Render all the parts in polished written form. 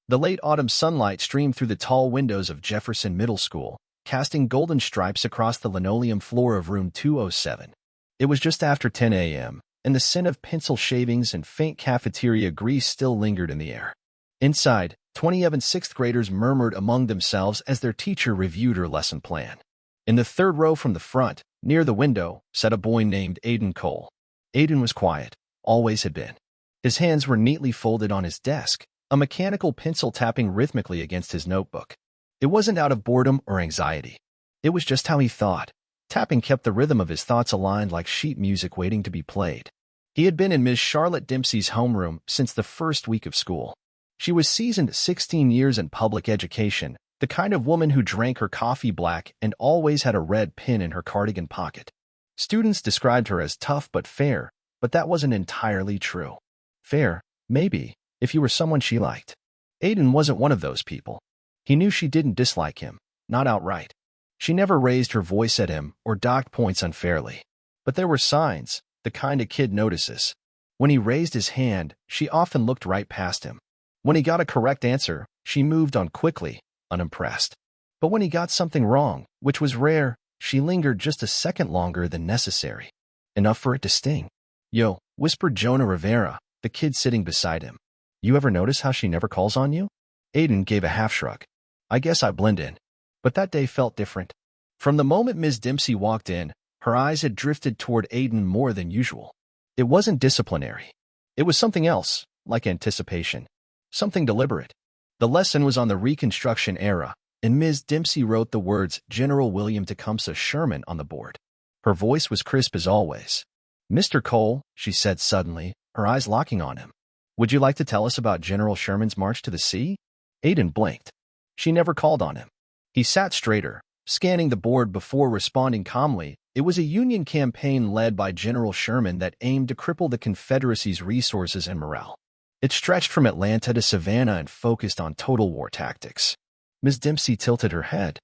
The late autumn sunlight streamed through the tall windows of Jefferson Middle School, casting golden stripes across the linoleum floor of room 207. It was just after 10 a.m., and the scent of pencil shavings and faint cafeteria grease still lingered in the air. Inside, 27 sixth graders murmured among themselves as their teacher reviewed her lesson plan. In the third row from the front, near the window, sat a boy named Aiden Cole. Aiden was quiet, always had been. His hands were neatly folded on his desk, a mechanical pencil tapping rhythmically against his notebook. It wasn't out of boredom or anxiety. It was just how he thought. Tapping kept the rhythm of his thoughts aligned like sheet music waiting to be played. He had been in Ms. Charlotte Dempsey's homeroom since the first week of school. She was seasoned 16 years in public education, the kind of woman who drank her coffee black and always had a red pin in her cardigan pocket. Students described her as tough but fair, but that wasn't entirely true. Fair, maybe, if you were someone she liked. Aiden wasn't one of those people. He knew she didn't dislike him, not outright. She never raised her voice at him or docked points unfairly. But there were signs, the kind a kid notices. When he raised his hand, she often looked right past him. When he got a correct answer, she moved on quickly, unimpressed. But when he got something wrong, which was rare, she lingered just a second longer than necessary. Enough for it to sting. "Yo," whispered Jonah Rivera, the kid sitting beside him. "You ever notice how she never calls on you?" Aiden gave a half shrug. "I guess I blend in." But that day felt different. From the moment Ms. Dempsey walked in, her eyes had drifted toward Aiden more than usual. It wasn't disciplinary. It was something else, like anticipation. Something deliberate. The lesson was on the Reconstruction era, and Ms. Dempsey wrote the words General William Tecumseh Sherman on the board. Her voice was crisp as always. "Mr. Cole," she said suddenly, her eyes locking on him. "Would you like to tell us about General Sherman's march to the sea?" Aiden blinked. She never called on him. He sat straighter, scanning the board before responding calmly. It was a Union campaign led by General Sherman that aimed to cripple the Confederacy's resources and morale. It stretched from Atlanta to Savannah and focused on total war tactics. Ms. Dempsey tilted her head.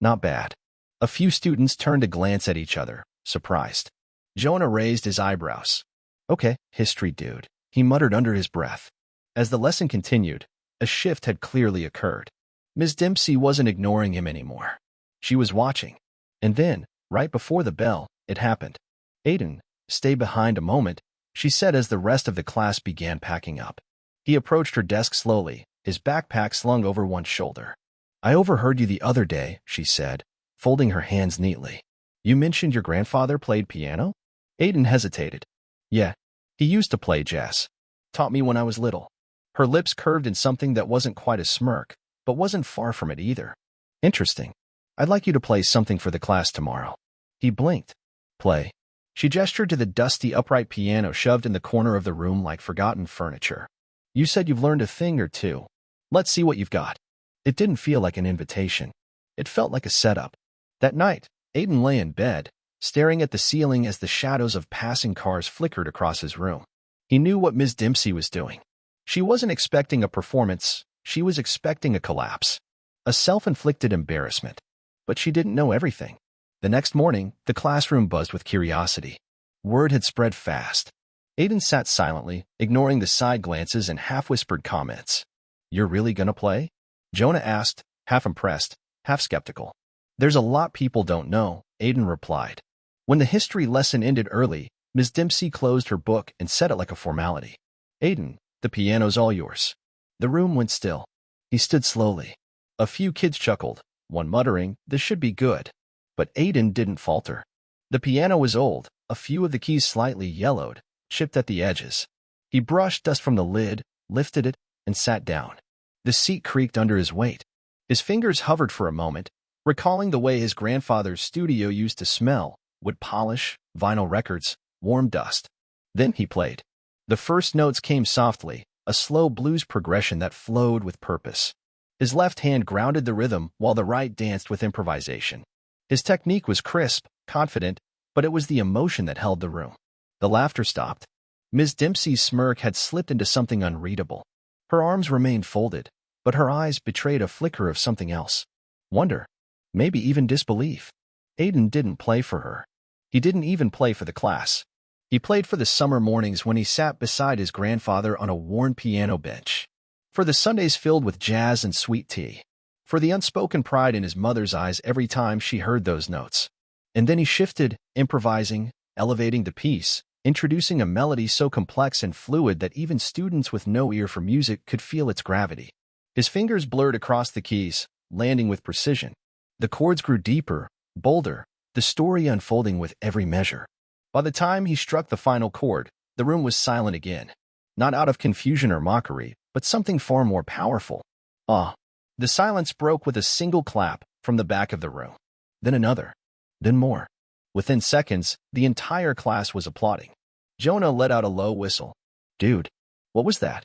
Not bad. A few students turned to glance at each other, surprised. Jonah raised his eyebrows. "Okay, history dude," he muttered under his breath. As the lesson continued, a shift had clearly occurred. Ms. Dempsey wasn't ignoring him anymore. She was watching. And then, right before the bell, it happened. "Aiden, stay behind a moment," she said as the rest of the class began packing up. He approached her desk slowly, his backpack slung over one shoulder. "I overheard you the other day," she said, folding her hands neatly. "You mentioned your grandfather played piano?" Aiden hesitated. "Yeah, he used to play jazz. Taught me when I was little." Her lips curved in something that wasn't quite a smirk, but wasn't far from it either. "Interesting. I'd like you to play something for the class tomorrow." He blinked. "Play?" She gestured to the dusty upright piano shoved in the corner of the room like forgotten furniture. "You said you've learned a thing or two. Let's see what you've got." It didn't feel like an invitation. It felt like a setup. That night, Aiden lay in bed, staring at the ceiling as the shadows of passing cars flickered across his room. He knew what Ms. Dempsey was doing. She wasn't expecting a performance. She was expecting a collapse. A self-inflicted embarrassment. But she didn't know everything. The next morning, the classroom buzzed with curiosity. Word had spread fast. Aiden sat silently, ignoring the side glances and half-whispered comments. "You're really gonna play?" Jonah asked, half impressed, half skeptical. "There's a lot people don't know," Aiden replied. When the history lesson ended early, Ms. Dempsey closed her book and said it like a formality. "Aiden, the piano's all yours." The room went still. He stood slowly. A few kids chuckled, one muttering, "This should be good." But Aiden didn't falter. The piano was old, a few of the keys slightly yellowed, chipped at the edges. He brushed dust from the lid, lifted it, and sat down. The seat creaked under his weight. His fingers hovered for a moment, recalling the way his grandfather's studio used to smell: wood polish, vinyl records, warm dust. Then he played. The first notes came softly, a slow blues progression that flowed with purpose. His left hand grounded the rhythm while the right danced with improvisation. His technique was crisp, confident, but it was the emotion that held the room. The laughter stopped. Ms. Dempsey's smirk had slipped into something unreadable. Her arms remained folded, but her eyes betrayed a flicker of something else. Wonder. Maybe even disbelief. Aiden didn't play for her. He didn't even play for the class. He played for the summer mornings when he sat beside his grandfather on a worn piano bench. For the Sundays filled with jazz and sweet tea. For the unspoken pride in his mother's eyes every time she heard those notes. And then he shifted, improvising, elevating the piece, introducing a melody so complex and fluid that even students with no ear for music could feel its gravity. His fingers blurred across the keys, landing with precision. The chords grew deeper, bolder, the story unfolding with every measure. By the time he struck the final chord, the room was silent again. Not out of confusion or mockery, but something far more powerful. Ah! The silence broke with a single clap from the back of the room. Then another. Then more. Within seconds, the entire class was applauding. Jonah let out a low whistle. Dude, what was that?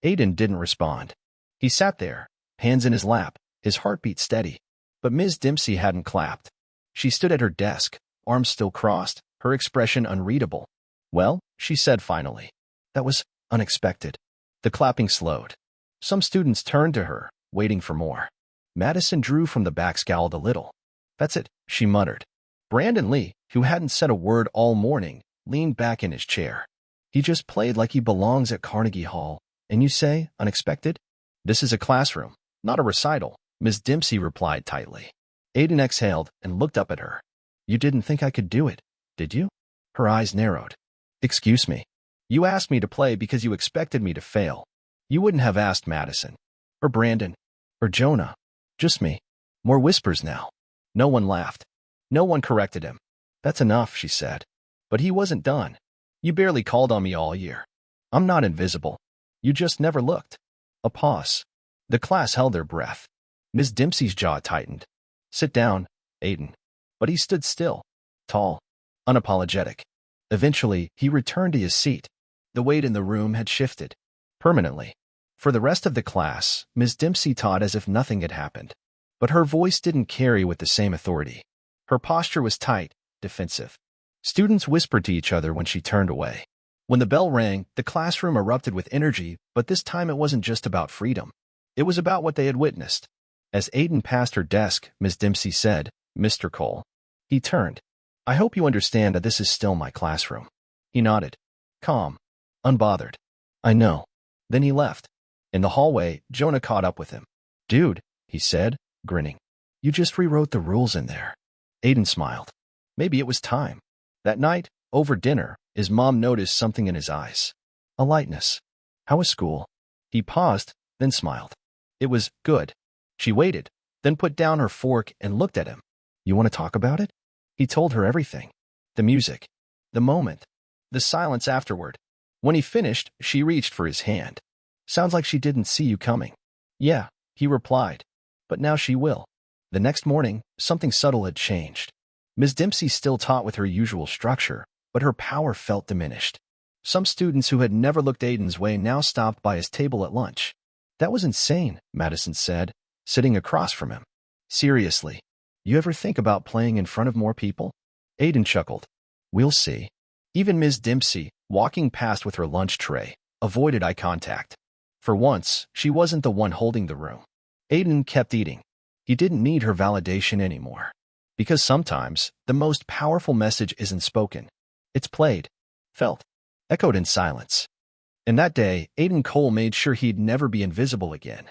Aiden didn't respond. He sat there, hands in his lap, his heartbeat steady. But Ms. Dempsey hadn't clapped. She stood at her desk, arms still crossed, her expression unreadable. Well, she said finally. That was unexpected. The clapping slowed. Some students turned to her, waiting for more. Madison Drew from the back scowled a little. That's it, she muttered. Brandon Lee, who hadn't said a word all morning, leaned back in his chair. He just played like he belongs at Carnegie Hall. And you say, unexpected? This is a classroom, not a recital, Ms. Dempsey replied tightly. Aiden exhaled and looked up at her. You didn't think I could do it, did you? Her eyes narrowed. Excuse me. You asked me to play because you expected me to fail. You wouldn't have asked Madison. Or Brandon. Or Jonah. Just me. More whispers now. No one laughed. No one corrected him. That's enough, she said. But he wasn't done. You barely called on me all year. I'm not invisible. You just never looked. A pause. The class held their breath. Ms. Dempsey's jaw tightened. Sit down, Aiden. But he stood still. Tall. Unapologetic. Eventually, he returned to his seat. The weight in the room had shifted. Permanently. For the rest of the class, Ms. Dempsey taught as if nothing had happened. But her voice didn't carry with the same authority. Her posture was tight, defensive. Students whispered to each other when she turned away. When the bell rang, the classroom erupted with energy, but this time it wasn't just about freedom. It was about what they had witnessed. As Aiden passed her desk, Ms. Dempsey said, Mr. Cole. He turned. I hope you understand that this is still my classroom. He nodded. Calm. Unbothered. I know. Then he left. In the hallway, Jonah caught up with him. Dude, he said, grinning. You just rewrote the rules in there. Aiden smiled. Maybe it was time. That night, over dinner, his mom noticed something in his eyes. A lightness. How was school? He paused, then smiled. It was good. She waited, then put down her fork and looked at him. You want to talk about it? He told her everything. The music. The moment. The silence afterward. When he finished, she reached for his hand. Sounds like she didn't see you coming. Yeah, he replied. But now she will. The next morning, something subtle had changed. Ms. Dempsey still taught with her usual structure, but her power felt diminished. Some students who had never looked Aiden's way now stopped by his table at lunch. That was insane, Madison said, sitting across from him. Seriously, you ever think about playing in front of more people? Aiden chuckled. We'll see. Even Ms. Dempsey, walking past with her lunch tray, avoided eye contact. For once, she wasn't the one holding the room. Aiden kept eating. He didn't need her validation anymore. Because sometimes, the most powerful message isn't spoken. It's played, felt, echoed in silence. And that day, Aiden Cole made sure he'd never be invisible again.